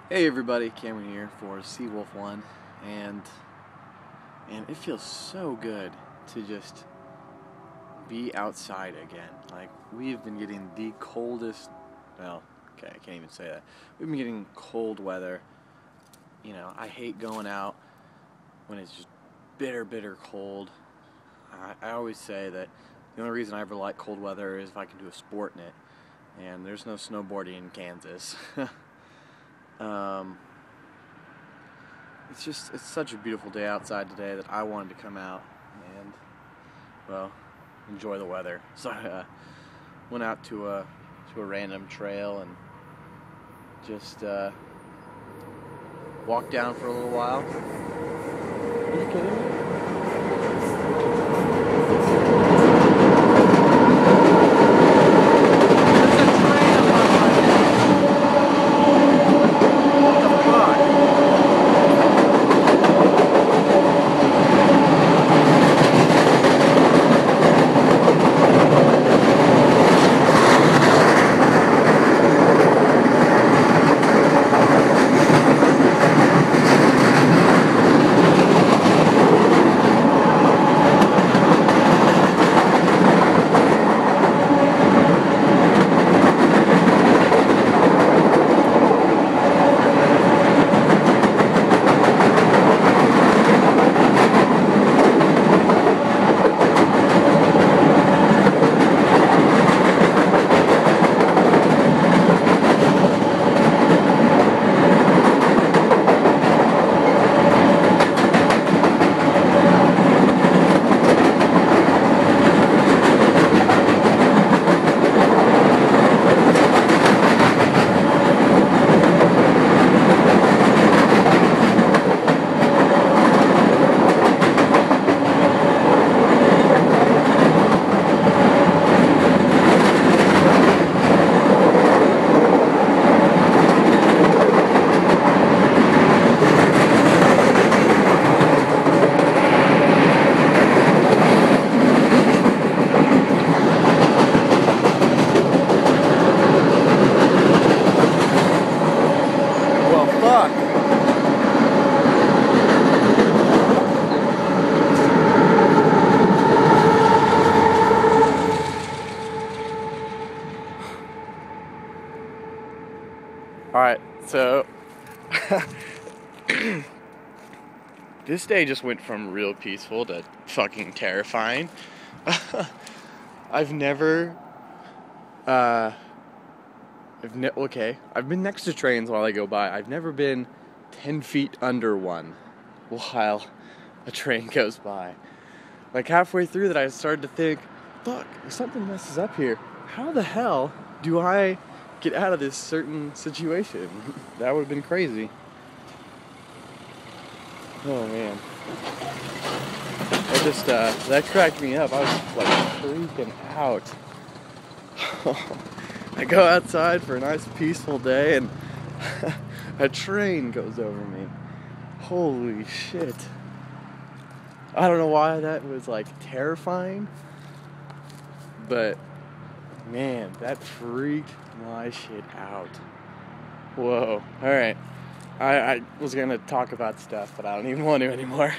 Hey everybody, Cameron here for Seawolf One, and it feels so good to just be outside again. Like, we've been getting the coldest, well, okay, I can't even say that. We've been getting cold weather. You know, I hate going out when it's just bitter cold. I always say that the only reason I ever like cold weather is if I can do a sport in it, and there's no snowboarding in Kansas. It's such a beautiful day outside today that I wanted to come out and, well, enjoy the weather. So I went out to a random trail and just walked down for a little while. Are you kidding me? Alright, so this day just went from real peaceful to fucking terrifying. I've been next to trains while they go by. I've never been 10 feet under one while a train goes by. Like, halfway through that, I started to think, fuck, if something messes up here, how the hell do I get out of this certain situation? That would have been crazy. Oh man. That cracked me up. I was like freaking out. I go outside for a nice peaceful day and a train goes over me. Holy shit. I don't know why that was like terrifying, but man, that freaked my shit out. Whoa. Alright. I was gonna talk about stuff, but I don't even want to anymore.